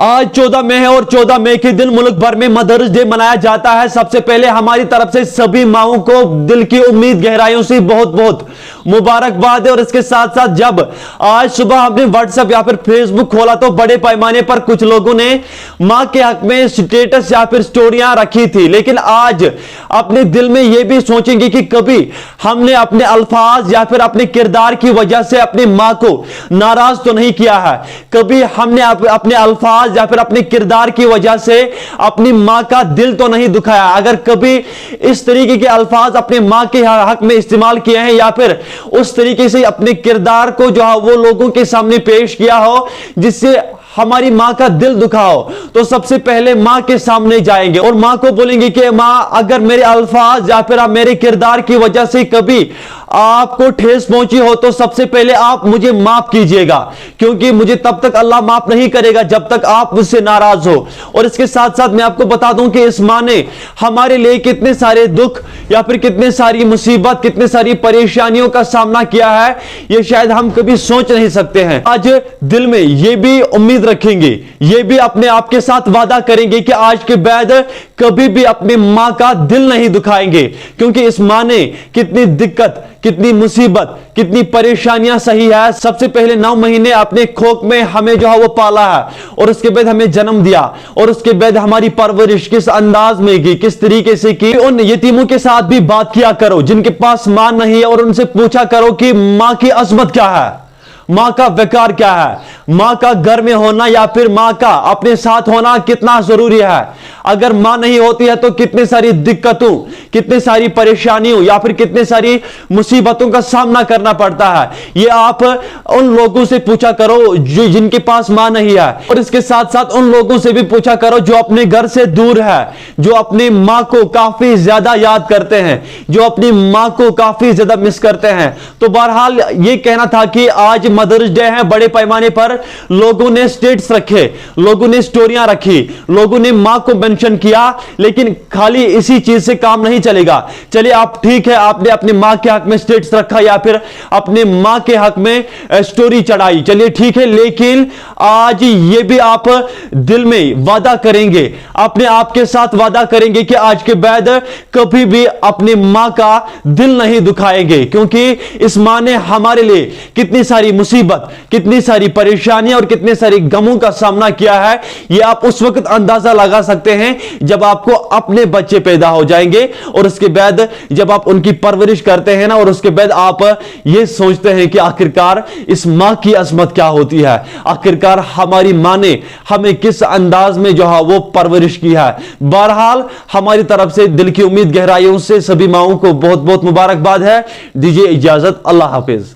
आज 14 मई है और 14 मई के दिन मुल्क भर में मदर्स डे मनाया जाता है। सबसे पहले हमारी तरफ से सभी माओं को दिल की उम्मीद गहराइयों से बहुत बहुत मुबारकबाद है। और इसके साथ साथ जब आज सुबह हमने व्हाट्सएप या फिर फेसबुक खोला तो बड़े पैमाने पर कुछ लोगों ने मां के हक में स्टेटस या फिर स्टोरियां रखी थी, लेकिन आज अपने दिल में यह भी सोचेंगे कि कभी हमने अपने अल्फाज या फिर अपने किरदार की वजह से अपनी मां को नाराज तो नहीं किया है। कभी हमने अपने अल्फाज या फिर अपने किरदार की वजह से अपनी मां का दिल तो नहीं दुखाया। अगर कभी इस तरीके के अल्फाज अपने मां के हक में इस्तेमाल किए हैं या फिर उस तरीके से अपने किरदार को जो है वो लोगों के सामने पेश किया हो जिससे हमारी मां का दिल दुखा हो, तो सबसे पहले मां के सामने जाएंगे और मां को बोलेंगे कि मां, अगर मेरे अल्फाज या फिर मेरे किरदार की वजह से कभी आपको ठेस पहुंची हो तो सबसे पहले आप मुझे माफ कीजिएगा, क्योंकि मुझे तब तक अल्लाह माफ नहीं करेगा जब तक आप मुझसे नाराज हो। और इसके साथ साथ मैं आपको बता दूं कि इस मां ने हमारे लिए कितने सारे दुख या फिर कितने सारी मुसीबत, कितने सारी परेशानियों का सामना किया है, यह शायद हम कभी सोच नहीं सकते हैं। आज दिल में यह भी उम्मीद रखेंगे, ये भी अपने आप के साथ वादा करेंगे कि आज के बाद कभी भी अपनी मां का दिल नहीं दुखाएंगे, क्योंकि इस मां ने कितनी दिक्कत, कितनी मुसीबत, कितनी परेशानियां सही है। सबसे पहले 9 महीने अपने खोक में हमें जो है वो पाला है और उसके बाद हमें जन्म दिया और उसके बाद हमारी परवरिश किस अंदाज में की, किस तरीके से की। उन यतीमों के साथ भी बात किया करो जिनके पास मां नहीं है और उनसे पूछा करो कि मां की अजमत क्या है, मां का वकार क्या है, मां का घर में होना या फिर मां का अपने साथ होना कितना जरूरी है। अगर मां नहीं होती है तो कितनी सारी दिक्कतों, कितनी सारी परेशानियों या फिर कितनी सारी मुसीबतों का सामना करना पड़ता है। ये आप उन लोगों से पूछा करो जो जिनके पास मां नहीं है, और इसके साथ साथ उन लोगों से भी पूछा करो जो अपने घर से दूर है, जो अपनी मां को काफी ज्यादा याद करते हैं, जो अपनी मां को काफी ज्यादा मिस करते हैं। तो बहरहाल ये कहना था कि आज मदर्स डे है। बड़े पैमाने पर लोगों ने स्टेटस रखे, लोगों ने स्टोरियां रखी, लोगों ने मां को मेंशन किया, लेकिन खाली इसी चीज से काम नहीं चलेगा। चलिए आप ठीक है, आपने अपनी मां के हक में स्टेटस रखा या फिर अपने मां के हक में स्टोरी चढ़ाई, चलिए ठीक है, लेकिन आज ये भी आप दिल में वादा करेंगे, अपने आप के साथ वादा करेंगे कि आज के बाद कभी भी अपनी मां का दिल नहीं दुखाएंगे, क्योंकि इस मां ने हमारे लिए कितनी सारी मुसीबत, कितनी सारी परेशानियां और कितने सारे गमों का सामना किया है। यह आप उस वक्त अंदाजा लगा सकते हैं जब आपको अपने बच्चे पैदा हो जाएंगे और उसके बाद जब आप उनकी परवरिश करते हैं ना, और उसके बाद आप यह सोचते हैं कि आखिरकार इस मां की अजमत क्या होती है, आखिरकार हमारी मां ने हमें किस अंदाज में जो है वो परवरिश की है। बहरहाल हमारी तरफ से दिल की उम्मीद गहराइयों से सभी माओं को बहुत बहुत मुबारकबाद है। दीजिए इजाजत, अल्लाह हाफिज।